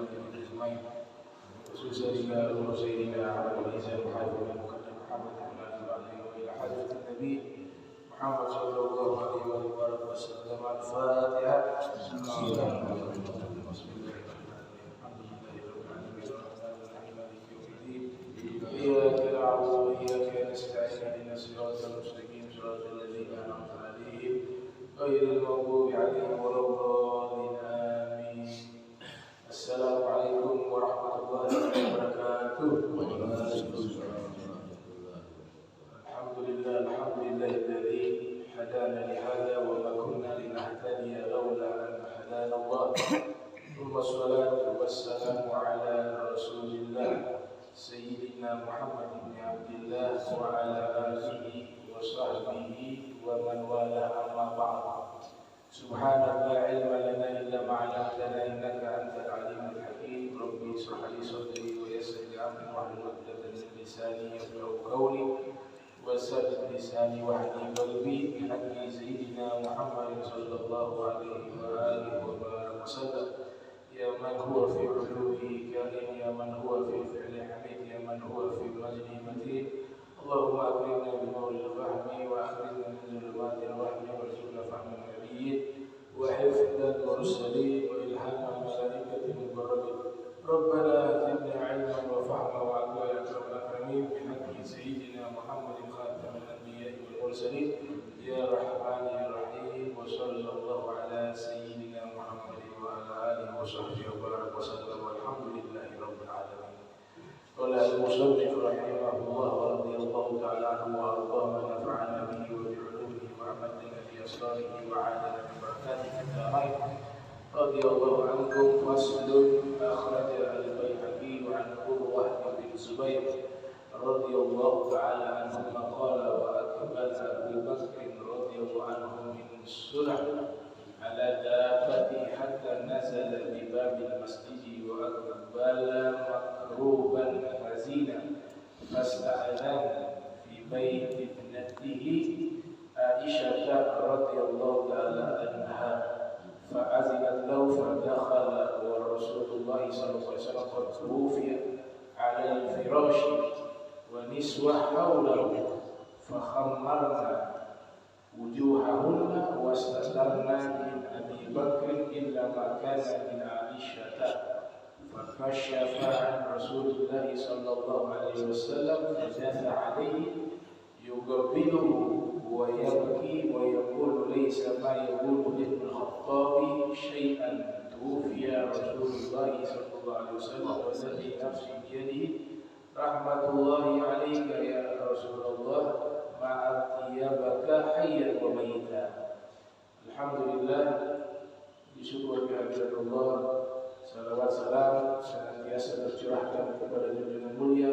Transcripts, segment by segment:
والدين أجمعين خصوصا سيدنا عبد العزيز الحافظ المقدم محمد بن علي وإلى حضرة النبي محمد صلى الله عليه وآله وسلم. الفاتحة. بسم الله الرحمن الرحيم. بسم الله الرحمن الرحيم. الحمد لله رب العالمين الرحمن الرحيم مالك يوم الدين. إياك نعبد وإياك نستعين اهدنا الصراط المستقيم صراط الذين أنعمت عليهم غير المغضوب عليهم ولا الضالين آمين. السلام عليكم ورحمة الله وبركاته. الحمد لله الذي هدانا لهذا وما كنا لنهتدي لولا أن هدانا الله. ثم الصلاة والسلام على رسول الله سيدنا محمد بن عبد الله وعلى آله وصحبه ومن والاه أما بعد. سبحانك لا علم لنا إلا ما علمتنا إنك أنت العليم الحكيم. ربي اشرح لي صدري ويسر لي أمري واحلل عقدة من لساني يفقهوا قولي وثبت لساني واهدي قلبي بحق سيدنا محمد صلى الله عليه وآله وسلم. يا من هو في علوه كريم، يا من هو في فعل حميد، يا من هو في مجد متين. اللهم أكرمنا بنور الفهم وأخرجنا من ظلمات الوهم وارزقنا فهم النبيين وحفظ المرسلين وإلهام الملائكة المقربين. ربنا زدنا علما وفهما وعقلا يا أكرم الأكرمين بحق سيدنا محمد خاتم الأنبياء والمرسلين. يا رحمن يا رحيم. وصلى الله على سيدنا محمد وعلى آله وصحبه وبارك وسلم والحمد لله رب العالمين. قال المصنف رحمه الله ورضي الله تعالى عنه وأرضاه ونفعنا به وبعلومه وعمدنا بأسراره وعادنا ببركاته في الدارين. رضي الله عنكم. فصل. أخرج البيهقي عن عروة بن الزبير رضي الله تعالى عنهما قال وأقبل أبو بكر رضي الله عنه من السلع على دابته حتى نزل بباب المسجد وأقبل مكروبا حزينا فاستأذن في بيت ابنته عائشة رضي الله تعالى عنها فأذنت له فدخل ورسول الله صلى الله عليه وسلم قد توفي على الفراش ونسوة حوله فخمرنا وجوههن واستترنا من أبي بكر إلا ما كان من عائشة فكشف عن رسول الله صلى الله عليه وسلم فجاث عليه يقبله ويبكي ويقول ليس ما يقول ابن الخطاب شيئا توفي رسول الله صلى الله عليه وسلم والذي نفسي بيده رحمة الله عليك يا رسول الله مع ثيابك حيا وميتا. Alhamdulillah, disyukur kehadirat Allah. Salawat salam senantiasa tercurahkan kepada junjungan mulia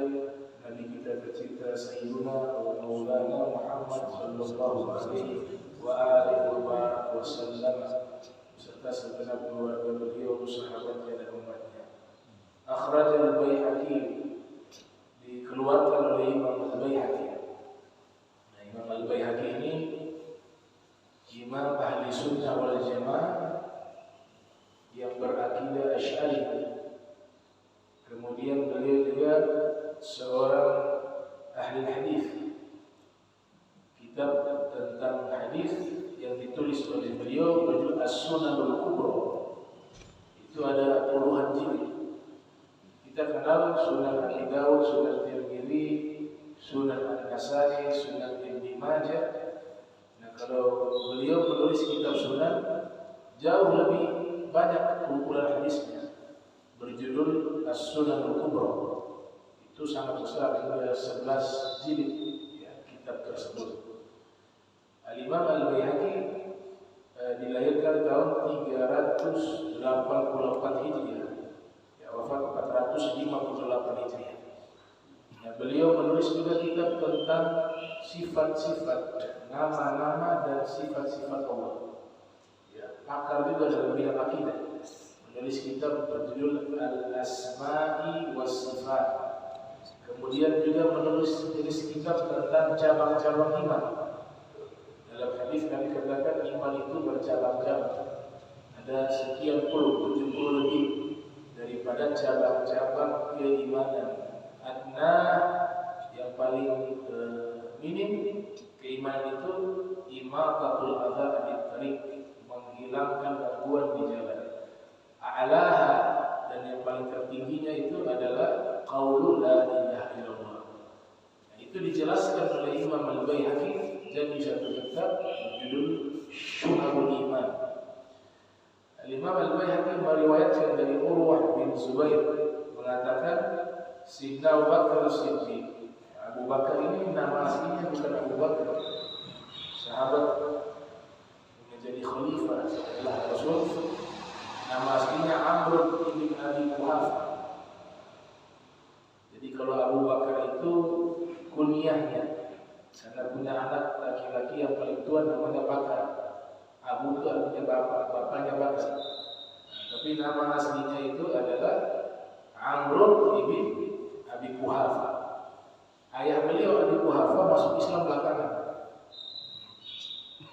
Nabi kita tercinta Sayyiduna wa Maulana Muhammad sallallahu alaihi wa alihi wa sallam serta segenap keluarga beliau, sahabatnya dan umatnya. Akhraj al-Baihaqi, dikeluarkan oleh Imam al-Baihaqi. Nah, Imam al-Baihaqi ini Imam ahli sunnah wal jamaah yang berakidah Asy'ari. Kemudian beliau juga seorang ahli hadis. Kitab tentang hadis yang ditulis oleh beliau berjudul As-Sunanul Kubra. Itu ada puluhan jilid. Kita kenal Sunan Abi Dawud, Sunan Tirmidzi, Sunan An-Nasa'i, Sunan Ibnu Majah. Nah, kalau beliau menulis kitab Sunan jauh lebih banyak kumpulan hadisnya. Berjudul As-Sunanul Kubra. Itu sangat besar, ada 11 jilid ya, kitab tersebut. Al-Imam Al-Baihaqi dilahirkan tahun 384 Hijriah. Ya, wafat 458 Hijriah. Nah, beliau menulis juga kitab tentang sifat-sifat, nama-nama dan sifat-sifat Allah. Ya, pakar juga dalam bidang akidah. Menulis kitab berjudul Al-Asma'i Was-Sifat. Kemudian juga menulis kitab tentang cabang-cabang iman. Dalam hadis Nabi katakan iman itu bercabang-cabang. Ada sekian puluh, 70 lebih daripada cabang-cabang keimanan. Adna yang paling minim keimanan itu imatatul adza anit tariq, menghilangkan gangguan di jalan. A'laha, dan yang paling tertingginya itu adalah qaulul la ilaha illallah. Nah, itu dijelaskan oleh Imam Al-Baihaqi jadi satu kitab berjudul Syu'abul Iman. Imam Al-Baihaqi meriwayatkan dari Urwah bin Zubair mengatakan Sayyidina Abu Bakar Siddiq. Abu Bakar ini nama aslinya bukan Abu Bakar, sahabat menjadi khalifah setelah Rasul. Nama aslinya Amr bin Abi Quhafah. Jadi kalau Abu Bakar itu kunyahnya, karena punya anak laki-laki yang paling tua namanya Bakar. Abu itu artinya bapak, bapaknya Bakar. Tapi nama aslinya itu adalah Amr bin Abi Quhafah. Ayah beliau Abi Quhafah masuk Islam belakangan.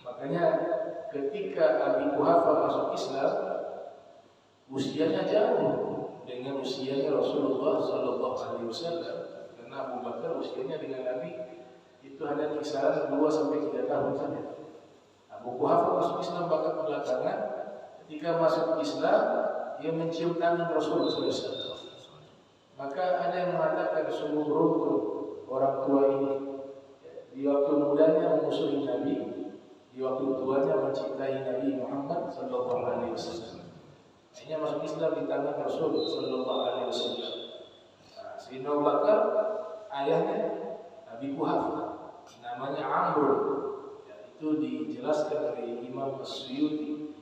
Makanya ketika Abi Quhafah masuk Islam, usianya jauh dengan usianya Rasulullah SAW. Karena Abu Bakar usianya dengan Nabi itu hanya kisaran 2-3 tahun saja. Abu Quhafah masuk Islam belakangan. Ketika masuk Islam, dia mencium tangan Rasulullah SAW. Maka ada yang mengatakan sungguh beruntung orang tua ini. Di waktu mudanya memusuhi Nabi, di waktu tuanya mencintai Nabi Muhammad SAW. Akhirnya masuk Islam di tangan Rasul Sallallahu Alaihi Wasallam. Sayyidina Abu Bakar ayahnya Abi Quhafah, namanya Amr. Itu dijelaskan oleh Imam As-Suyuti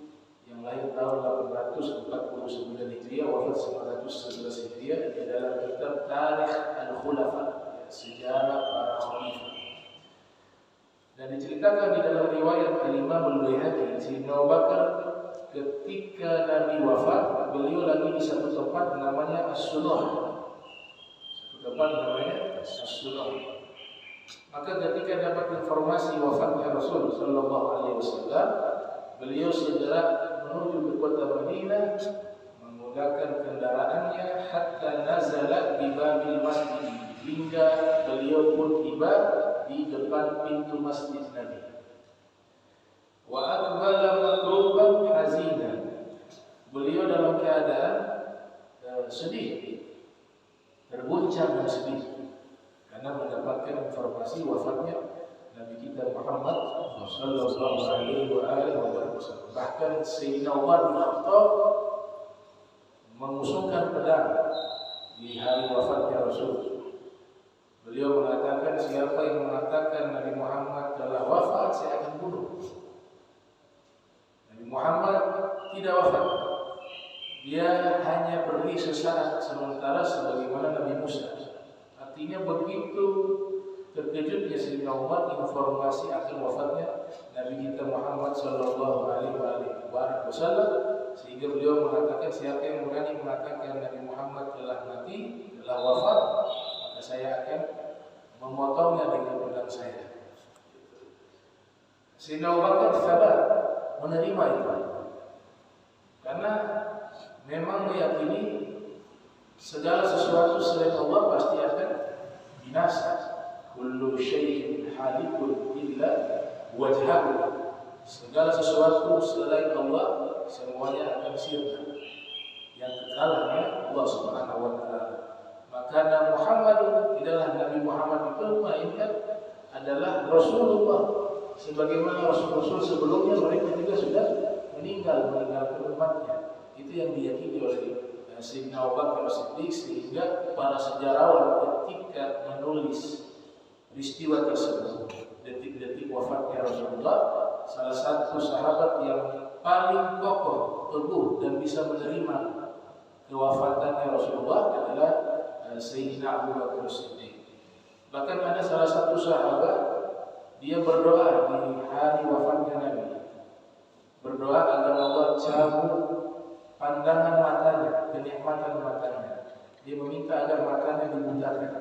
yang lahir tahun 849 Hijriah, wafat 911 Hijriah, di dalam kitab Tarikh Al-Khulafa, sejarah para khalifah. Dan diceritakan di dalam riwayat Imam Al-Baihaqi, Sayyidina Abu Bakar ketika Nabi wafat, beliau lagi di satu tempat namanya As-Sulah. Satu tempat namanya As-Sulah. Maka ketika dapat informasi wafatnya Rasul Sallallahu Alaihi Wasallam, beliau segera menuju ke kota Madinah menggunakan kendaraannya hatta nazala di babil masjid, hingga beliau pun tiba di depan pintu masjid Nabi. Wa aqbala makruban hazinan. Beliau dalam keadaan sedih, terguncang dan sedih karena mendapatkan informasi wafatnya Nabi kita Muhammad sallallahu alaihi wasallam. Bahkan Sayyidina Umar bin Khattab mengusungkan pedang di hari wafatnya Rasul. Beliau mengatakan, siapa yang mengatakan Nabi Muhammad telah wafat, saya akan bunuh. Muhammad tidak wafat. Dia hanya pergi sesaat sementara sebagaimana Nabi Musa. Artinya begitu terkejutnya Sayyidina Umar informasi akan wafatnya Nabi kita Muhammad sallallahu alaihi wasallam, sehingga beliau mengatakan, siapa yang berani mengatakan Nabi Muhammad telah mati, telah wafat, maka saya akan memotongnya dengan pedang saya. Sayyidina Abu Bakar sabar menerima itu, karena memang meyakini segala sesuatu selain Allah pasti akan binasa. Kullu syai'in halikun illa wajhahu. Segala sesuatu selain Allah semuanya akan sirna. Yang kekal hanya Allah Subhanahu wa taala. Maka Nabi Muhammad tidaklah Nabi Muhammad itu melainkan adalah Rasulullah. Sebagaimana Rasul-Rasul sebelumnya mereka juga sudah meninggalkan umatnya. Itu yang diyakini oleh Sayyidina Abu Bakar Siddiq, sehingga para sejarawan ketika menulis peristiwa tersebut, detik-detik wafatnya Rasulullah, salah satu sahabat yang paling kokoh, teguh dan bisa menerima kewafatannya Rasulullah adalah Sayyidina Abu Bakar Siddiq. Bahkan ada salah satu sahabat, dia berdoa di hari wafatnya Nabi, berdoa agar Allah cabut pandangan matanya, kenikmatan matanya. Dia meminta agar matanya dibutakan,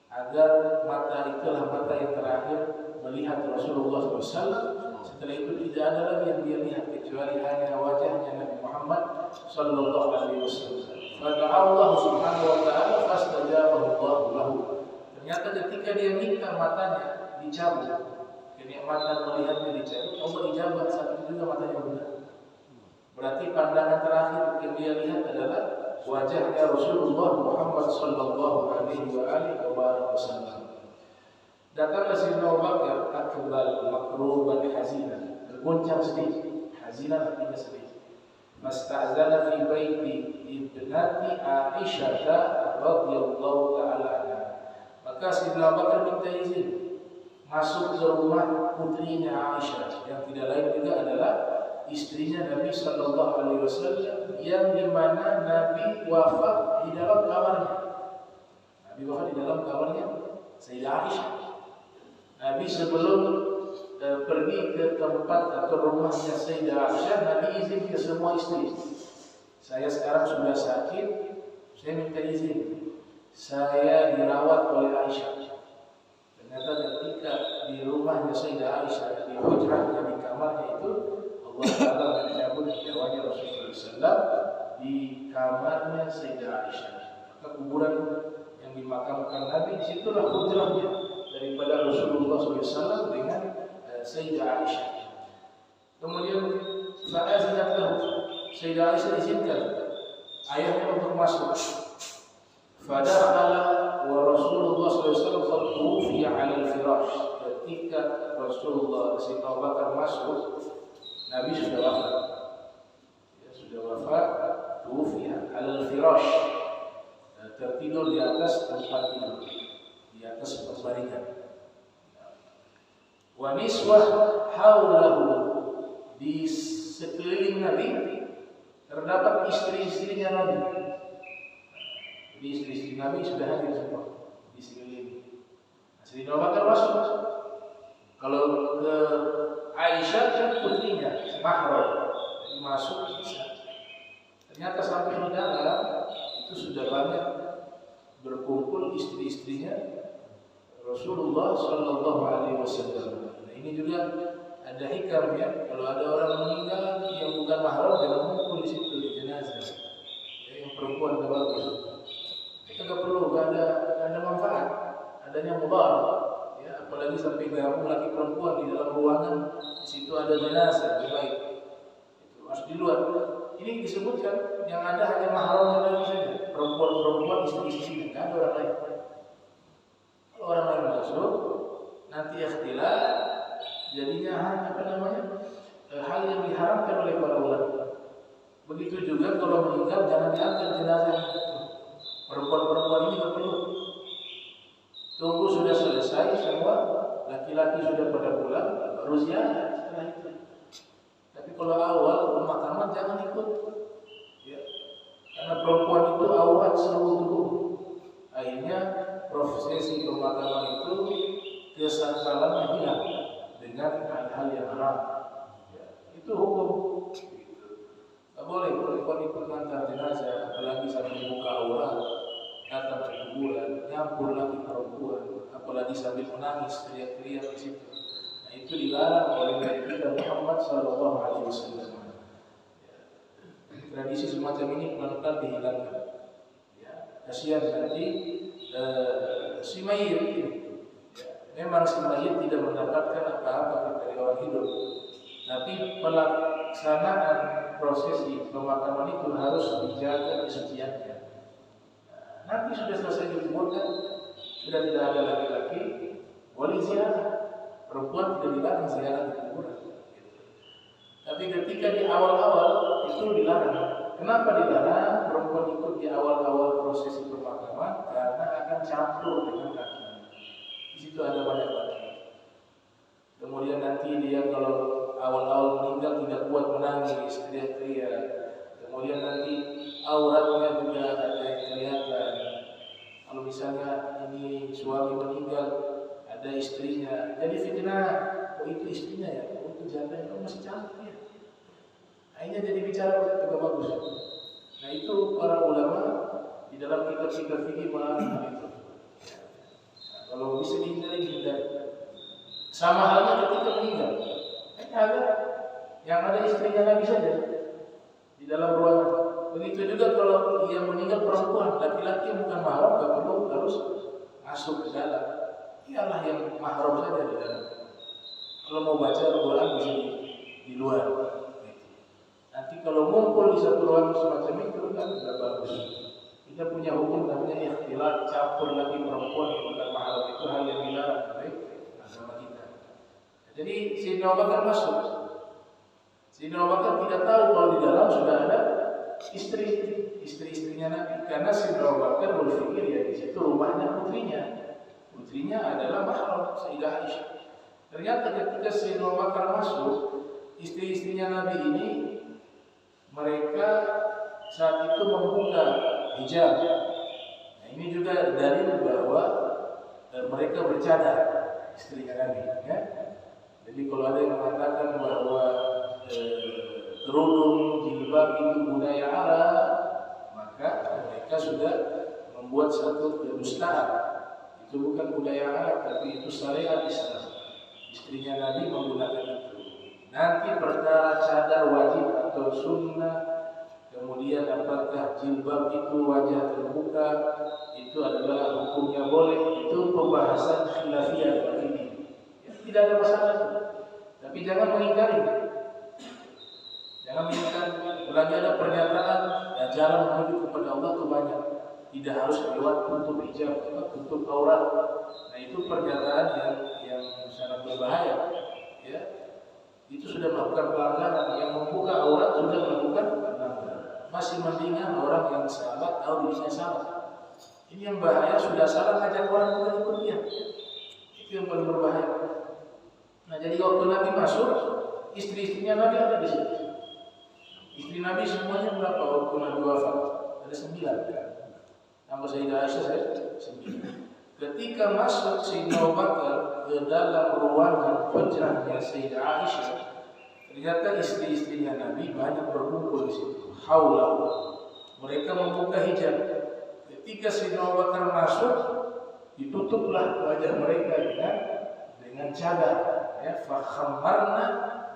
agar mata itulah mata yang terakhir melihat Rasulullah SAW. Setelah itu tidak ada lagi yang dia lihat kecuali hanya wajahnya Nabi Muhammad sallallahu alaihi wasallam. Allah Subhanahu wa taala fastajabahu Allah lahu. Ternyata ketika dia minta matanya dicabut, kenikmatan melihatnya dicabut, Allah ijabah saat itu juga matanya buta. Berarti pandangan terakhir yang dia lihat adalah wajahnya Rasulullah Muhammad sallallahu alaihi wasallam. Datanglah Sayyidina Abu Bakar akbal makruban hazinan, bergoncang sedih. Hazinan artinya sedih. Masta'zana fi baiti ibnati Aisyah radhiyallahu ta'ala anha. Maka Sayyidina Abu Bakar minta izin masuk ke rumah putrinya Aisyah yang tidak lain juga adalah istrinya Nabi sallallahu alaihi wasallam yang dimana Nabi wafat di dalam kamarnya. Nabi wafat di dalam kamarnya Sayyidah Aisyah. Nabi sebelum pergi ke tempat atau rumahnya Sayyidah Aisyah, Nabi izin ke semua istri. Saya sekarang sudah sakit, saya minta izin. Saya dirawat oleh Aisyah. Ternyata ketika di rumahnya Sayyidah Aisyah, di hujrahnya, di kamarnya itu, Allah Ta'ala mencabut nyawanya Rasulullah SAW di kamarnya Sayyidah Aisyah. Maka kuburan yang dimakamkan Nabi, disitulah hujrahnya daripada Rasulullah SAW dengan Sayyidah Aisyah. Kemudian fa'azinat lahu, Sayyidah Aisyah izinkan ayahnya untuk masuk. Fadakhala wa Rasulullah SAW tuwfiya 'ala al-firash. Ketika Rasulullah Sayyidina Abu Bakar masuk, Nabi sudah wafat. Ya, sudah wafat, tuwfiya 'ala al-firash. Tertidur di atas tempat tidur, di atas baringan. Wa niswah haulahu, di sekeliling Nabi terdapat istri-istrinya Nabi. Jadi istri-istri Nabi sudah hadir semua di sekeliling. Sayyidina Abu Bakar masuk. Kalau ke Aisyah kan putrinya, mahram, jadi masuk bisa. Ternyata sampai di dalam itu sudah banyak berkumpul istri-istrinya Rasulullah Sallallahu Alaihi Wasallam. Nah, ini juga ada hikam ya. Kalau ada orang meninggal yang bukan mahram, jangan kumpul di situ di jenazah. Ya, yang perempuan gak bagus. Kita gak perlu, gak ada manfaat. Adanya mudarat. Ya, apalagi sampai gabung laki perempuan di dalam ruangan, di situ ada jenazah, lebih baik. Itu harus di luar. Ini disebutkan yang ada hanya mahramnya Nabi saja. Perempuan-perempuan, istri-istri, tidak ada orang lain. Kalau orang lain masuk, nanti ikhtilaf, jadinya hal yang diharamkan oleh para ulama. Begitu juga kalau meninggal jangan diambil jenazah. Perempuan-perempuan ini tidak perlu. Tunggu sudah selesai semua, laki-laki sudah pada pulang, baru ziarah setelah itu. Tapi kalau awal pemakaman jangan ikut, ya. Karena perempuan itu aurat seluruh tubuh. Akhirnya prosesi pemakaman itu kesalahannya hilang dengan hal-hal yang haram. Ya, itu hukum. Tak boleh perempuan ikut mengantar jenazah, apalagi sambil buka aurat, datang ke kuburan, nyampur lagi perempuan, apalagi sambil menangis, teriak-teriak di situ. Nah, itu dilarang oleh Nabi kita Muhammad Sallallahu Alaihi Wasallam. Tradisi semacam ini pelan-pelan dihilangkan. Ya, kasihan nanti si mayit ini. Ya, memang si mayit tidak mendapatkan apa-apa dari orang hidup, tapi pelaksanaan prosesi pemakaman itu harus dijaga kesuciannya. Nanti sudah selesai dikuburkan, sudah tidak ada laki-laki, boleh ziarah. Perempuan tidak dilarang ziarah di kuburan. Tapi ketika di awal-awal itu dilarang. Kenapa dilarang? Perempuan ikut di awal-awal prosesi pemakaman karena akan campur dengan laki. Di situ ada banyak laki. Kemudian nanti dia kalau awal-awal meninggal tidak kuat menangis, teriak-teriak. Kemudian nanti auratnya juga ada yang kelihatan. Kalau misalnya ini suami meninggal, ada istrinya, jadi fitnah. Oh itu istrinya ya, oh itu jandanya, oh masih cantik ya. Akhirnya jadi bicara itu gak bagus. Nah itu para ulama di dalam kitab-kitab fikih melarang itu. Nah, kalau bisa dihindari. Sama halnya ketika meninggal. Ada yang ada istrinya lagi saja di dalam ruangan. Begitu juga kalau yang meninggal perempuan, laki-laki yang bukan mahram nggak perlu harus masuk ke dalam. Ialah yang mahram saja di dalam. Kalau mau baca Al-Quran bisa di luar. Nanti kalau ngumpul di satu ruangan semacam itu kan nggak bagus. Kita punya hukum namanya ikhtilat, campur lagi perempuan yang bukan mahram, itu hal yang dilarang oleh agama kita. Jadi Sayyidina Abu Bakar masuk. Sayyidina Abu Bakar tidak tahu kalau di dalam sudah ada istri-istrinya Nabi, karena Sayyidina Abu Bakar berpikir ya di situ rumahnya putrinya adalah mahram Sayyidah Aisyah. Ternyata ketika Sayyidina Abu Bakar masuk, istri-istrinya Nabi ini mereka saat itu membuka hijab. Nah, ini juga dalil bahwa mereka bercadar, istrinya Nabi. Ya? Jadi kalau ada yang mengatakan bahwa kerudung, jilbab itu budaya Arab, maka mereka sudah membuat satu kedustaan. Itu bukan budaya Arab, tapi itu syariat Islam. Istrinya Nabi menggunakan itu. Nanti perkara cadar wajib atau sunnah, kemudian apakah jilbab itu wajah terbuka, itu adalah hukumnya boleh. Itu pembahasan khilafiyah ini. Ya, tidak ada masalah itu. Tapi jangan mengingkari. Jangan mengingkari. Lagi ada pernyataan dan jalan menuju kepada Allah itu banyak. Tidak harus lewat tutup hijab, tutup aurat. Nah itu pernyataan yang sangat berbahaya. Ya, itu sudah melakukan pelanggaran. Yang membuka aurat sudah melakukan pelanggaran. Masih mendingan orang yang salah tahu dirinya salah. Ini yang bahaya, sudah salah ngajak orang bukan ikut dia. Itu yang paling berbahaya. Nah jadi waktu Nabi masuk, istri-istrinya Nabi ada di situ. Istri Nabi semuanya berapa waktu Nabi wafat? Ada 9. Nama Sayyidah Aisyah 9. Ketika masuk Sayyidina Abu Bakar ke dalam ruangan hujrahnya Sayyidah Aisyah, ternyata istri-istrinya Nabi banyak berkumpul di situ. Haulah. Mereka membuka hijab. Ketika Sayyidina Abu Bakar masuk, ditutuplah wajah mereka dengan cadar. Ya, fakhammarna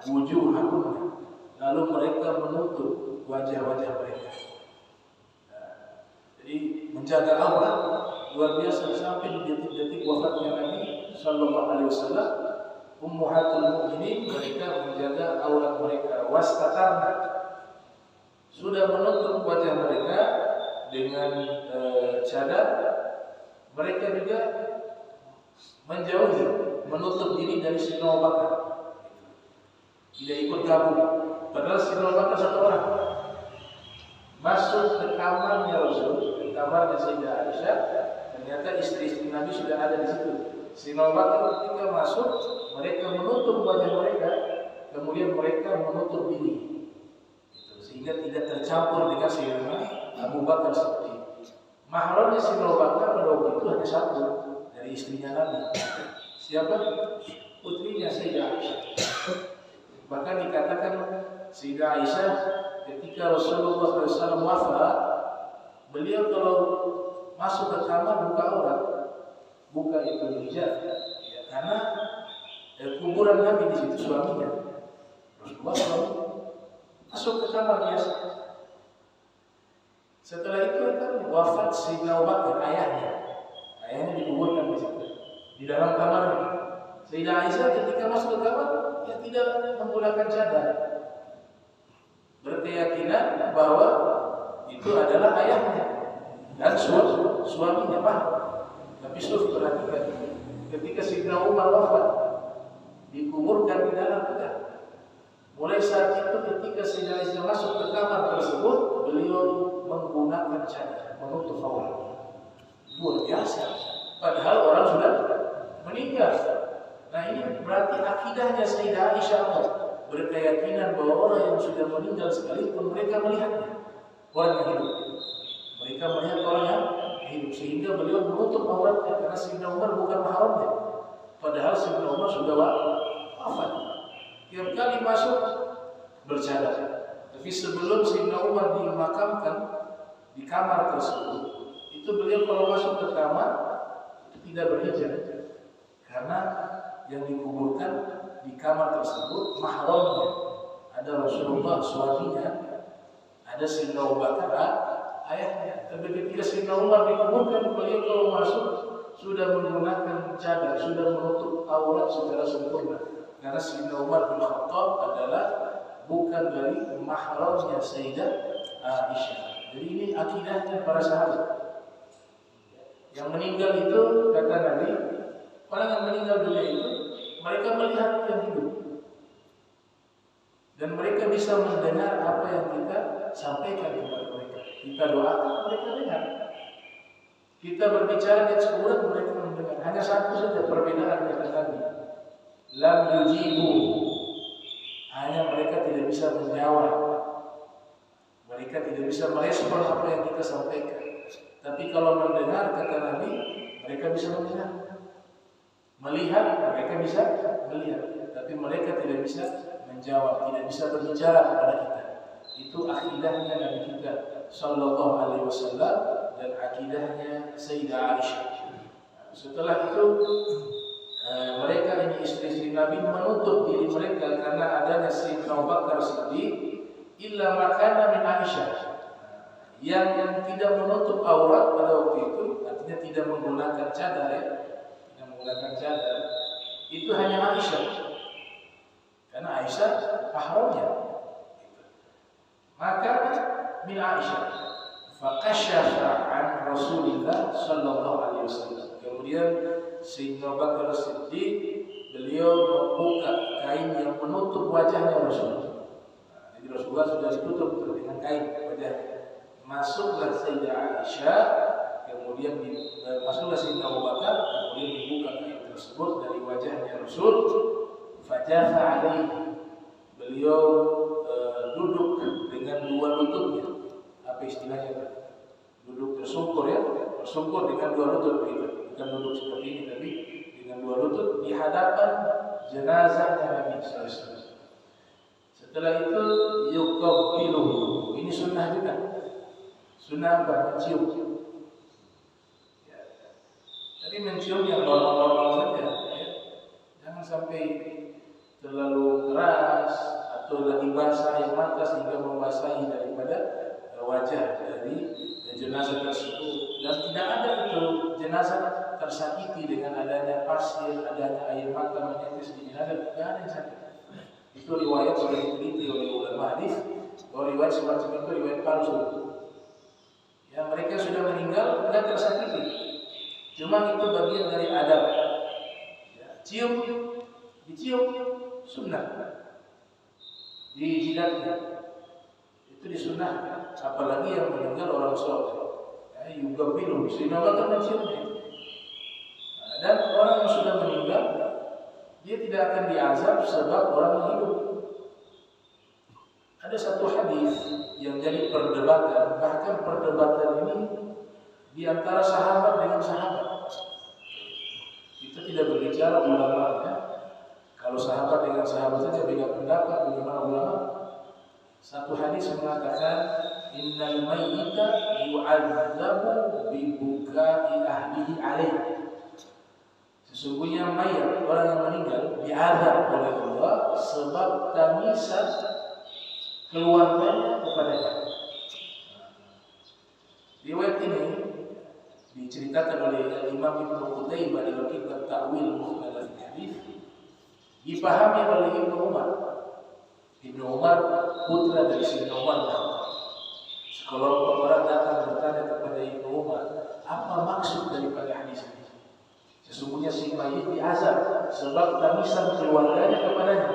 wujuhahunna. Lalu mereka menutup wajah-wajah mereka. Jadi menjaga aurat luar biasa sampai di detik-detik wafatnya Nabi Sallallahu Alaihi Wasallam. Ummahatul Mukminin mereka menjaga aurat mereka, wastatarna, sudah menutup wajah mereka dengan cadar. Mereka juga menjauhi, menutup diri dari Sayyidina Abu Bakar, tidak ikut gabung. Padahal Sayyidina Abu Bakar satu orang masuk ke kamarnya Rasul, ke kamarnya Sayyidah Aisyah. Ternyata istri-istri Nabi sudah ada di situ. Sayyidina Abu Bakar ketika masuk, mereka menutup wajah mereka, kemudian mereka menutup diri, sehingga tidak tercampur dengan Sayyidina Abu Bakar seperti itu. Mahramnya Sayyidina Abu Bakar pada waktu itu hanya satu dari istrinya Nabi. Siapa? Putrinya Sayyidah Aisyah. Bahkan dikatakan Sayyidah Aisyah ketika Rasulullah SAW wafat, beliau kalau masuk ke kamar buka aurat, buka itu hijab, ya, karena kuburan Nabi di situ suaminya. Rasulullah SAW masuk ke kamar biasa. Setelah itu kan wafat Sayyidina Abu Bakar, ayahnya dikuburkan di situ, di dalam kamarnya. Sayyidah Aisyah ketika masuk ke kamar, dia tidak menggunakan cadar, berkeyakinan bahwa itu adalah ayahnya dan suaminya, Pak. Tapi sudah perhatikan, ketika Sayyidina Umar wafat, dikuburkan di dalam pedang. Mulai saat itu ketika Sayyidah Aisyah masuk ke kamar tersebut, beliau menggunakan cadar, menutup aurat. Luar biasa. Padahal orang sudah meninggal. Nah ini berarti akidahnya Sayyidah Aisyah berkeyakinan bahwa orang yang sudah meninggal sekalipun mereka melihatnya, orang yang hidup. Mereka melihat orang yang hidup, sehingga beliau menutup auratnya karena Sayyidina Umar bukan mahramnya. Padahal Sayyidina Umar sudah wafat. Tiap kali masuk bercadar. Tapi sebelum Sayyidina Umar dimakamkan di kamar tersebut, itu beliau kalau masuk ke kamar itu tidak berhijab, karena yang dikuburkan di kamar tersebut mahramnya ada Rasulullah, suaminya, ada Sayyidina Abu Bakar ayahnya. Tapi ketika Sayyidina Umar dikuburkan, beliau kalau masuk sudah menggunakan cadar, sudah menutup aurat secara sempurna. Karena Sayyidina Umar bin Khattab adalah bukan dari mahramnya Sayyidah Aisyah. Jadi ini akidahnya para sahabat. Yang meninggal itu kata Nabi, orang yang meninggal dunia itu mereka melihat yang hidup. Dan mereka bisa mendengar apa yang kita sampaikan kepada mereka. Kita doakan, mereka dengar. Kita berbicara di atas kuburan, mereka mendengar. Hanya satu saja perbedaan kata Nabi. Lam yujibu. Hanya mereka tidak bisa menjawab. Mereka tidak bisa merespon apa yang kita sampaikan. Tapi kalau mendengar kata Nabi, mereka bisa mendengar. Melihat, mereka bisa melihat. Tapi mereka tidak bisa menjawab, tidak bisa berbicara kepada kita. Itu akidahnya Nabi kita Sallallahu Alaihi Wasallam dan akidahnya Sayyidah Aisyah. Setelah itu mereka ini istri-istri Nabi menutup diri mereka karena adanya Sayyidina Abu Bakar Siddiq illa makana min Aisyah. Yang tidak menutup aurat pada waktu itu, artinya tidak menggunakan cadar ya, tidak menggunakan cadar, itu hanya Aisyah. Karena Aisyah mahramnya. Maka min Aisyah faqasyafa an Rasulillah sallallahu alaihi wasallam. Kemudian Sayyidina Abu Bakar Siddiq beliau membuka kain yang menutup wajahnya Rasul. Jadi Rasulullah sudah ditutup dengan kain wajahnya. Masuklah Sayyidah Aisyah, kemudian masuklah Sayyidina Abu Bakar, kemudian dibuka kain tersebut dari wajahnya Rasul. Fajafa alaihi, beliau duduk dengan dua lututnya. Apa istilahnya? Duduk tersungkur ya, tersungkur dengan dua lutut begitu. Bukan duduk seperti ini, tapi dengan dua lutut di hadapan jenazahnya Nabi sallallahu alaihi wasallam. Setelah itu yuqabbiluhu. Ini sunnah juga. Sunnah apa? Mencium. Ya. Tapi mencium yang normal-normal saja. Ya. Jangan sampai terlalu keras atau lagi basah air mata sehingga membasahi daripada wajah dari jenazah tersebut. Dan tidak ada itu jenazah tersakiti dengan adanya pasir, adanya air mata menetes di jenazah. Tidak ada yang sakit. Itu riwayat sudah diteliti oleh ulama hadis. Bahwa riwayat semacam itu riwayat palsu. Yang mereka sudah meninggal tidak tersakiti. Cuma itu bagian dari adab. Ya, cium, dicium, sunnah. Di jidatnya itu disunnahkan. Apalagi yang meninggal orang soleh. Ya, juga bilu, Sayyidina Abu Bakar menciumnya. Dan orang yang sudah meninggal, dia tidak akan diazab sebab orang yang hidup. Ada satu hadis yang jadi perdebatan, bahkan perdebatan ini di antara sahabat dengan sahabat. Kita tidak berbicara ulama ya. Kalau sahabat dengan sahabat saja beda pendapat, bagaimana ulama? Satu hadis mengatakan innal mayyita yu'adzabu bi bukai ahlihi alaihi. Sesungguhnya mayat, orang yang meninggal, diazab oleh Allah sebab tangisan keluarganya kepadanya. Riwayat ini diceritakan oleh Imam Ibnu Qutaibah dalam kitab Ta'wil Mukhtalaf Hadis, dipahami oleh Ibnu Umar. Ibnu Umar putra dari Sayyidina Umar. Sekelompok orang datang bertanya kepada Ibnu Umar, apa maksud daripada hadis ini? Sesungguhnya si mayit diazab sebab tangisan keluarganya kepadanya.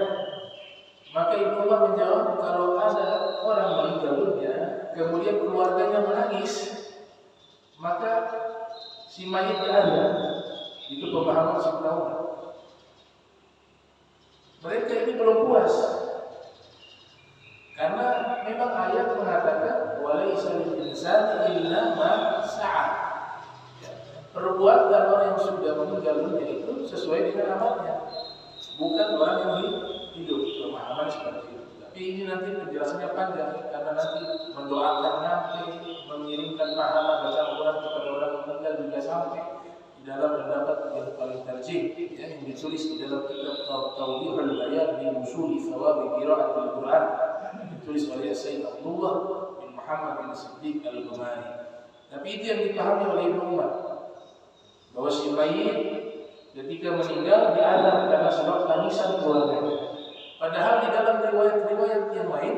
Maka Ibnu Umar menjawab, kalau ada orang meninggal dunia, kemudian keluarganya menangis, maka si mayit diazab. Itu pemahaman Sayyidina Umar. Mereka ini belum puas, karena memang ayat mengatakan walaisa lil insani illa ma sa'a. Perbuatan orang yang sudah meninggal dunia itu sesuai dengan amalnya, bukan orang yang hidup. Pemahaman seperti itu. Tapi ini nanti penjelasannya panjang, karena nanti mendoakan nyampe, mengirimkan pahala baca Al-Quran kepada orang meninggal juga sampai di dalam pendapat yang paling terjih, yang ditulis di dalam kitab Tawdihul Bayan bi Usuli Thawabi Qiraatil Quran, ditulis oleh Sayyid Abdullah bin Muhammad bin Siddiq Al-Ghumari. Tapi itu yang dipahami oleh Ibnu Umar, bahwa si mayit ketika meninggal diazab karena sebab tangisan keluarganya. Padahal di dalam riwayat-riwayat yang lain,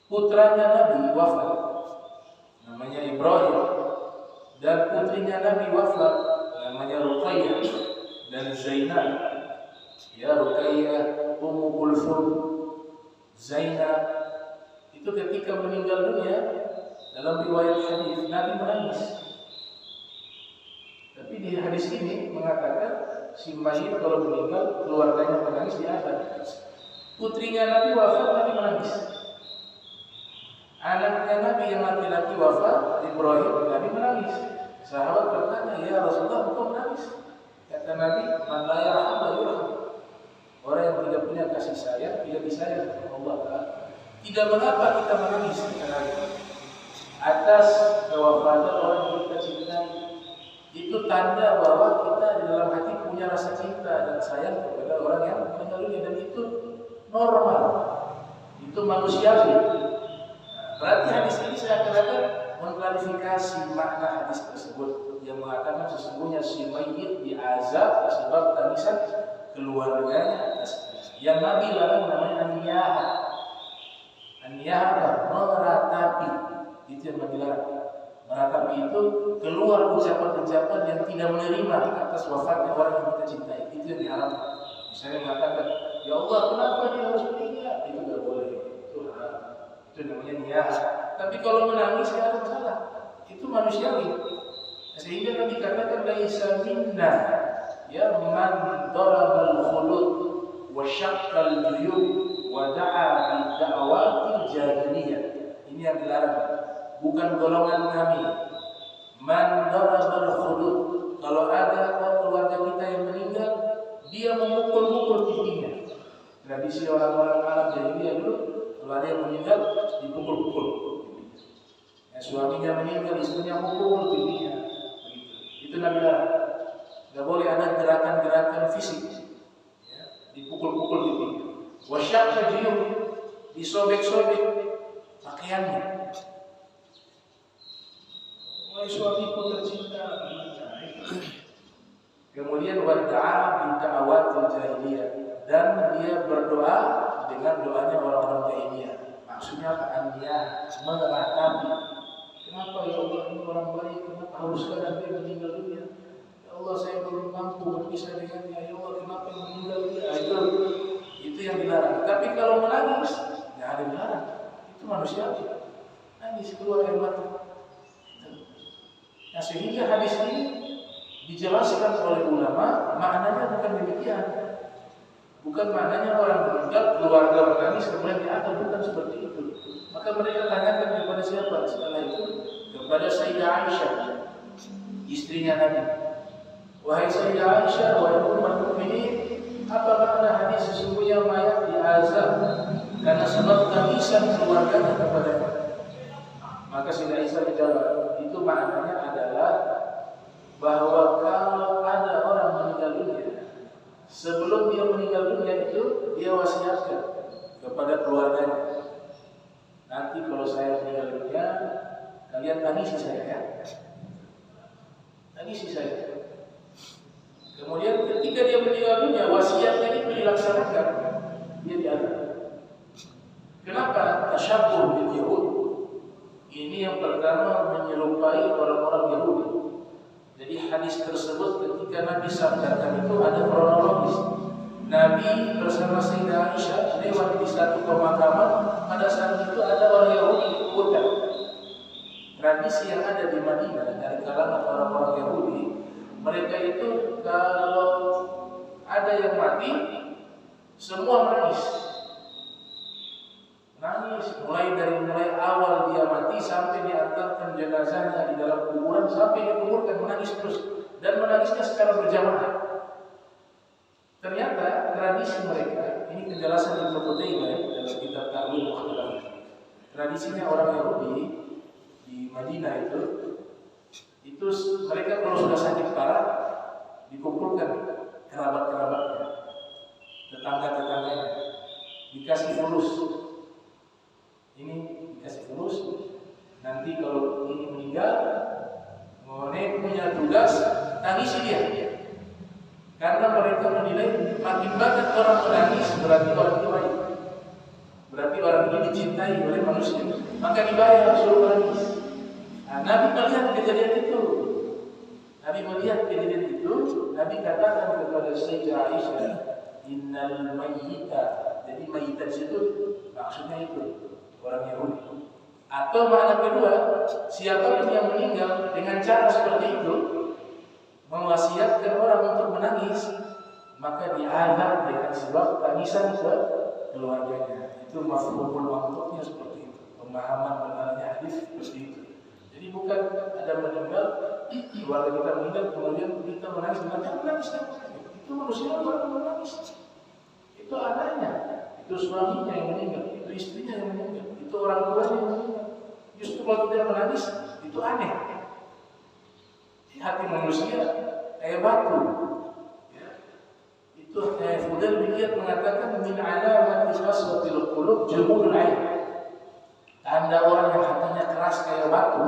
putranya Nabi wafat, namanya Ibrahim, dan putrinya Nabi wafat, namanya Ruqayyah dan Zainab. Ya, Ruqayyah, Ummu Kulthum, Zainab, itu ketika meninggal dunia dalam riwayat hadis Nabi menangis. Tapi di hadis ini mengatakan si mayit kalau meninggal keluarganya menangis diazab. Putrinya Nabi wafat, Nabi menangis. Anaknya Nabi yang laki-laki wafat, Ibrahim, Nabi menangis. Sahabat bertanya, ya Rasulullah, engkau menangis? Kata Nabi, man la yarham la yurham. Orang yang tidak punya kasih sayang tidak disayang oleh Allah Ta'ala. Tidak mengapa kita menangis atas kewafatan orang yang kita cintai. Itu tanda bahwa kita di dalam hati punya rasa cinta dan sayang kepada orang yang meninggal dunia, dan itu normal, itu manusiawi. Berarti hadis ini saya katakan mengklarifikasi makna hadis tersebut yang mengatakan sesungguhnya si mayit diazab sebab tangisan keluarganya atasnya. Yang Nabi larang namanya an-niyaha. An-niyaha meratapi, itu yang Nabi larang. Meratapi itu keluar ucapan-ucapan yang tidak menerima atas wafatnya orang yang kita cintai. Itu yang diharamkan. Misalnya mengatakan, ya Allah, kenapa dia harus meninggal? Itu tidak boleh. Itu haram. Itu namanya niyaha. Tapi kalau menangis tidak ada masalah. Itu manusiawi. Sehingga Nabi katakan laisa minna ya man darabal khulud wa syaqqal juyub wa da'a bi da'awatil jahiliyah. Ini yang dilarang. Bukan golongan kami. Man darabal khulud, kalau ada keluarga kita yang meninggal, dia memukul-mukul pipinya. Tradisi orang-orang Arab jahiliyah dulu, kalau ada yang meninggal dipukul-pukul. Ya, suaminya meninggal, istrinya mukul pipinya. Itu Nabi larang. Tidak boleh ada gerakan-gerakan fisik, ya, dipukul-pukul pipinya. Wasyaqqa jiyub, disobek-sobek pakaiannya. Wahai suamiku tercinta. Kemudian wada'a bid'awatil jahiliyah, dan dia berdoa dengan doanya orang-orang jahiliyah. Maksudnya apa? An-niyah, meratapi. Kenapa ya Allah, ini orang baik, kenapa haruskah nanti meninggal dunia? Ya Allah, saya belum mampu berpisah dengannya. Ya Allah, kenapa meninggal dunia? Itu yang dilarang. Tapi kalau menangis, tidak ada yang dilarang. Itu manusiawi. Nangis keluar air mata. Nah, sehingga hadis ini dijelaskan oleh ulama, maknanya bukan demikian. Bukan maknanya orang meninggal, keluarga menangis, kemudian diangkat, bukan seperti itu. Maka mereka tanyakan kepada siapa setelah itu? Kepada Sayyidah Aisyah, istrinya Nabi. Wahai Sayyidah Aisyah, wahai umat mukminin, apa makna hadis sesungguhnya mayat diazab karena sebab tangisan keluarganya kepadanya? Maka Sayyidah Aisyah menjawab, itu maknanya adalah bahwa kalau ada orang meninggal dunia, sebelum dia meninggal dunia itu dia wasiatkan kepada keluarganya, nanti kalau saya meninggal dunia, kalian tangisi saya ya, tangisi saya. Kemudian ketika dia meninggal dunia, wasiatnya itu dilaksanakan, dia diazab. Kenapa? Tasyabbuh bil Yahud. Ini yang pertama menyerupai orang-orang Yahudi. Jadi hadis tersebut ketika Nabi sabdakan itu ada kronologis. Nabi bersama Sayyidah Aisyah lewat di satu pemakaman. Pada saat itu ada orang Yahudi dikuburkan. Tradisi yang ada di Madinah dari kalangan orang-orang Yahudi, mereka itu kalau ada yang mati, semua menangis. Nangis mulai awal dia mati sampai diantarkan jenazahnya di dalam kuburan, sampai dikuburkan menangis terus, dan menangisnya secara berjamaah. Ternyata tradisi mereka, ini penjelasan Ibnu Qutaibah dalam kitab Ta'wil Mukhtalaf. Tradisinya orang Yahudi di Madinah itu mereka kalau sudah sakit parah dikumpulkan kerabat-kerabatnya, tetangga-tetangganya, dikasih fulus. Ini dikasih terus. Nanti kalau ini meninggal, Monet punya tugas tangisi dia. Karena mereka menilai makin banyak orang menangis berarti orang itu baik. Berarti orang ini dicintai oleh manusia. Maka dibayar suruh menangis. Nah, Nabi melihat kejadian itu. Nabi katakan kepada Sayyidah Aisyah, Innal mayyita. Jadi mayyita di situ maksudnya itu orang Yahudi. Atau makna kedua, siapapun yang meninggal dengan cara seperti itu mewasiatkan orang untuk menangis, maka diazab dengan sebab tangisan ke keluarganya. Itu mafhumul mantuqnya seperti itu. Pemahaman benarnya hadis seperti itu. Jadi bukan ada meninggal, keluarga kita meninggal kemudian kita menangis dengan menangis. Itu manusia orang menangis. Itu anaknya, itu suaminya yang meninggal, itu istrinya yang meninggal, itu orang tuanya yang meninggal. Justru kalau tidak menangis, itu aneh. Hati manusia kayak batu. Ya. Itu Fudail bin Iyad mengatakan min alamati qaswatil qulub jumudul ain. Tanda orang yang hatinya keras kayak batu,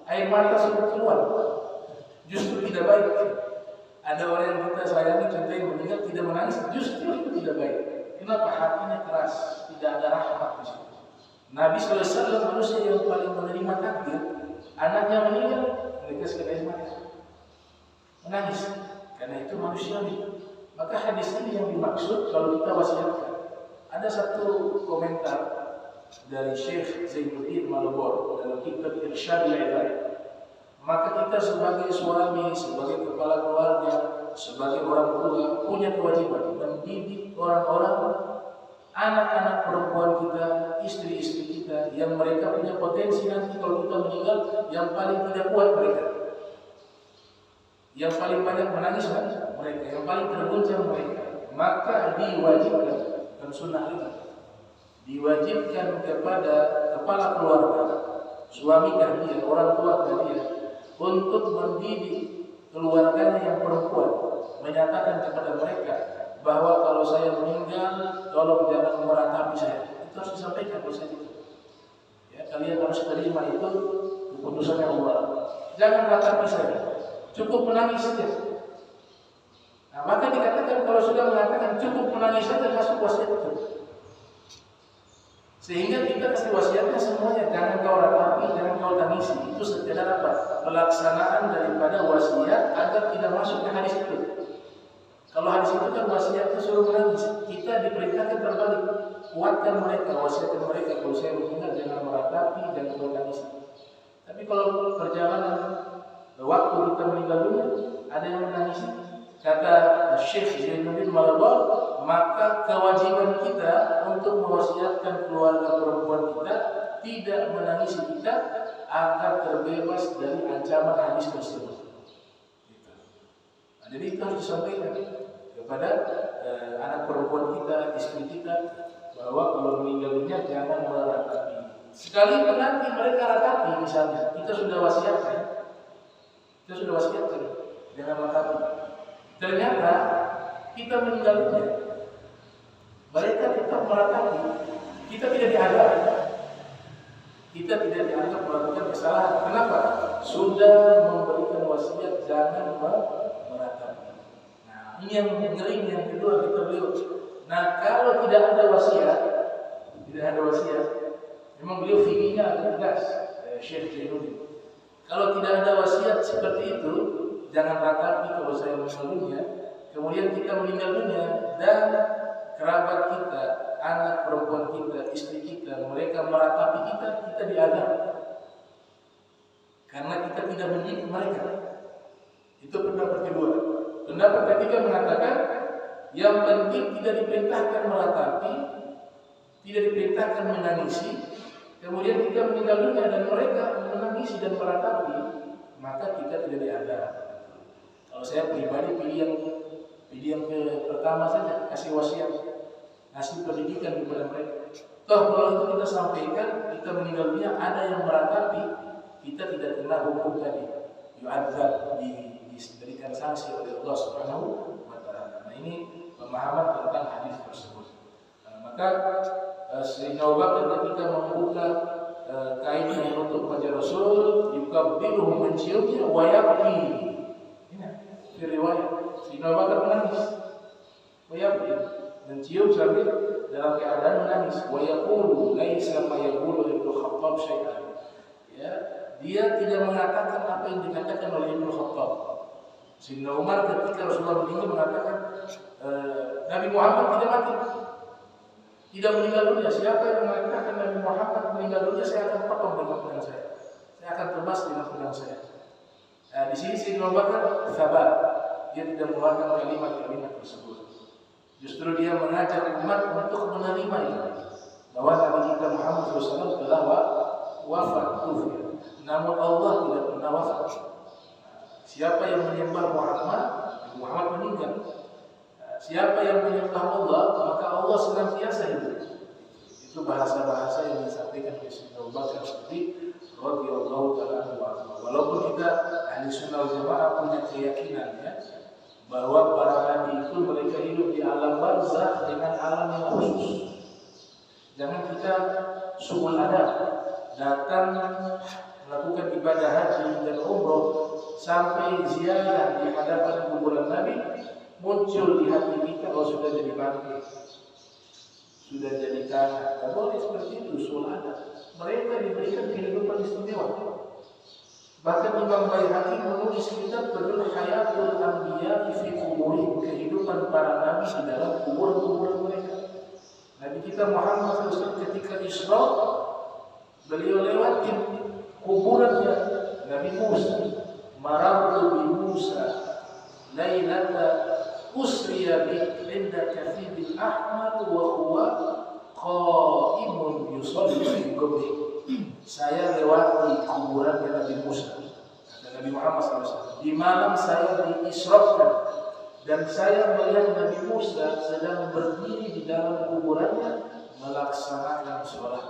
air mata sudah keluar. Justru tidak baik. Ada orang yang kita sayangi, cintai, meninggal tidak menangis, justru itu tidak baik. Kenapa? Hatinya keras, tidak ada rahmat di situ. Nabi SAW manusia yang paling menerima takdir, anaknya meninggal, mereka sekadar menangis, karena itu manusiawi. Maka hadis ini yang dimaksud kalau kita wasiatkan. Ada satu komentar dari Syekh Zainuddin Malobor dalam kitab Irsyadul Ibad. Maka kita sebagai suami, sebagai kepala keluarga, sebagai orang tua punya kewajiban mendidik orang-orang, anak-anak perempuan kita, istri-istri kita yang mereka punya potensi nanti kalau kita meninggal yang paling tidak kuat mereka, yang paling banyak menangis mereka, yang paling terguncang mereka. Maka diwajibkan, dan sunnah itu diwajibkan kepada kepala keluarga, suami dan dia, orang tua dan dia, untuk mendidik keluarganya yang perempuan, menyatakan kepada mereka bahwa kalau saya meninggal, tolong jangan meratapi saya. Itu harus disampaikan kepada saya. Ya, kalian harus terima itu keputusan Allah. Jangan ratapi saya, cukup menangis saja. Nah, maka dikatakan kalau sudah mengatakan cukup menangis saja masuk wasiat itu. Sehingga kita kasih wasiatnya semuanya, jangan kau ratapi, jangan kau tangisi. Itu sekedar apa? Pelaksanaan daripada wasiat agar tidak masuk ke hadis itu. Kalau hadis itu kan wasiatnya suruh menangis, kita diperintahkan terbalik, kuatkan mereka, wasiatkan mereka. Kalau saya meninggal jangan meratapi, jangan kau tangisi. Tapi kalau perjalanan waktu kita meninggal dunia, ada yang menangisi. Kata Syekh Zainuddin Malobor, maka kewajiban kita untuk mewasiatkan keluarga perempuan kita tidak menangisi kita agar terbebas dari ancaman hadis tersebut. Nah, jadi itu harus disampaikan kepada anak perempuan kita, istri kita, bahwa kalau meninggal dunia jangan meratapi. Sekalipun nanti mereka ratapi, misalnya kita sudah wasiatkan, jangan meratapi. Ternyata kita meninggal dunia, mereka tetap meratapi, kita tidak dianggap. Kita tidak dianggap melakukan kesalahan. Kenapa? Sudah memberikan wasiat jangan meratapi. Nah, ini yang ngeri yang kedua kita beliau. Nah, kalau tidak ada wasiat, memang beliau fikihnya agak tegas, Syekh Zainuddin. Kalau tidak ada wasiat seperti itu, jangan ratapi kalau saya meninggal dunia. Kemudian kita meninggal dunia dan kerabat kita, anak perempuan kita, istri kita, mereka meratapi kita diadab. Karena kita tidak mendidik mereka. Itu pendapat kedua. Pendapat ketiga mengatakan yang penting tidak diperintahkan meratapi, tidak diperintahkan menangisi. Kemudian kita meninggal dunia dan mereka menangisi dan meratapi, maka kita tidak diadab. Kalau saya pribadi pilih yang pertama saja, kasih wasiat, kasih pendidikan kepada mereka. Toh kalau itu kita sampaikan, kita meninggal dunia ada yang meratapi, kita tidak kena hukum tadi, yu'adzab, diberikan sanksi oleh Allah Subhanahu wa Ta'ala. Nah, ini pemahaman tentang hadis tersebut. Maka Sayyidina Abu Bakar ketika membuka kain yang menutup wajah Rasul, yukabbiruhu, menciumnya, wa yabki. Ini riwayat Sayyidina Abu Bakar menangis. Wa yabki, mencium sambil dalam keadaan menangis. Wa yaqulu laisa ma yaqulu Ibnu Khattab syai'an. Ya, dia tidak mengatakan apa yang dikatakan oleh Ibnu Khattab. Sayyidina Umar ketika Rasulullah meninggal mengatakan Nabi Muhammad tidak mati, tidak meninggal dunia. Siapa yang mengatakan Nabi Muhammad meninggal dunia, saya akan potong dengan pedang saya akan tebas dengan pedang saya. Di sini Sayyidina Abu Bakar sabar, dia tidak mengeluarkan kalimat-kalimat tersebut. Justru dia mengajak umat untuk menerima itu, bahwa Nabi kita Muhammad SAW telah wafat kufir, namun Allah tidak pernah wafat. Siapa yang menyembah Muhammad meninggal. Siapa yang menyembah Allah, maka Allah senantiasa hidup. Itu bahasa-bahasa yang disampaikan oleh Sayyidina Abu Bakar Siddiq radhiyallahu ta'ala anhu. Walaupun kita ahli sunnah wal jamaah punya keyakinan ya, bahwa para nabi itu mereka hidup di alam barzakh dengan alam yang khusus. Jangan kita suul adab, datang melakukan ibadah haji dan umroh sampai ziarah di hadapan kuburan Nabi, muncul di hati kita kalau sudah jadi bangkai, sudah jadi tanah. Tidak boleh seperti itu, suul adab. Mereka diberikan kehidupan istimewa. Bahkan Imam Baihaqi menulis kitab berjudul Hayatul Anbiya fi Quburihim, kehidupan para nabi di dalam kuburan-kuburan mereka. Nabi kita Muhammad SAW ketika Isra, beliau lewatin kuburannya Nabi Musa. Marartu bi Musa lailata usriya bi inda kathibil ahmar wa huwa qa'imun yusalli fi qabri. Saya lewati kuburan Nabi Musa dan Nabi Muhammad SAW. Di malam saya diisrakan dan saya melihat Nabi Musa sedang berdiri di dalam kuburannya melaksanakan sholat.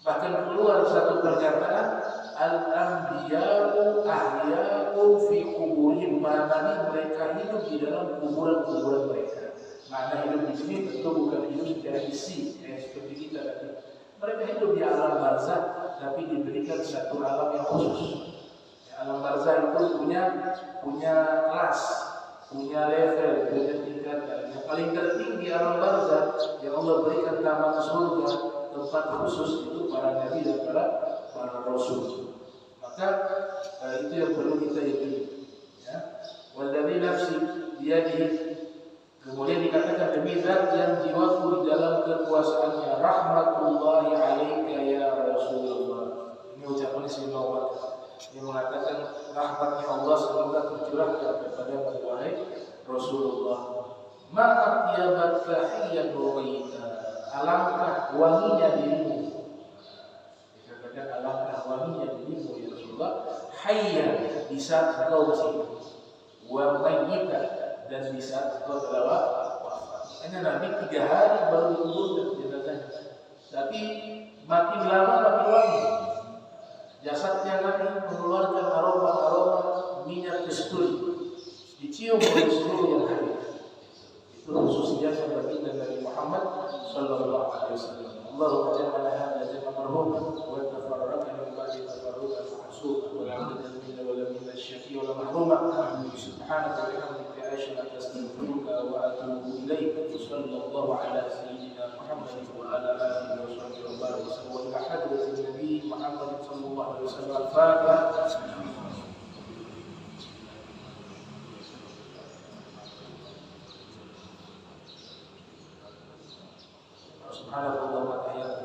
Bahkan keluar satu pernyataan, al-anbiya'u ahya'u fi kuburihim, maknanya mereka hidup di dalam kuburan-kuburan mereka. Makna hidup di sini tentu bukan hidup secara isi, seperti kita tadi. Mereka hidup di alam barzakh, tapi diberikan satu alam yang khusus. Alam barzakh itu punya kelas, punya level, punya tingkatan. Yang paling tertinggi alam barzakh yang Allah berikan taman surga, tempat khusus itu para nabi dan para rasul. Maka itu yang perlu kita yakini. Ya. Walladzi nafsi biyadihi. Kemudian dikatakan demi zat yang jiwaku di dalam kekuasaannya, rahmatullahi alaika ya Rasulullah. Ini ucapan Sayyidina Umar. Dia mengatakan rahmatnya Allah semoga tercurahkan kepada wahai Rasulullah. Ma atyabat tahiyyan ruwaita. Alangkah wanginya dirimu. Dikatakan alangkah wanginya dirimu ya Rasulullah. Hayya, di saat engkau masih hidup. Wa mayyita, dan di saat engkau telah wafat. Hanya Nabi 3 hari baru dikuburkan jenazahnya. Tapi makin lama makin wangi. Jasadnya Nabi mengeluarkan aroma minyak kasturi, dicium oleh seluruh yang hadir. Itu khususnya bagi Nabi Muhammad sallallahu alaihi wasallam. Allahumma ja'alna hadza jam'an marhuman wa tafarraqna min ba'di tafarruqan mahsuban wa la minna wa la minna asy-syaqi wa la mahruma. Subhanaka wa bihamdika asyhadu an la ilaha illa anta astaghfiruka wa atubu ilaik. Sallallahu ala sayyidina Muhammad wa ala alihi wa sahbihi wa baraka wa ila hadratin Nabi Muhammad sallallahu alaihi wasallam. Al-Fatihah. Subhanallah wa ta'ala.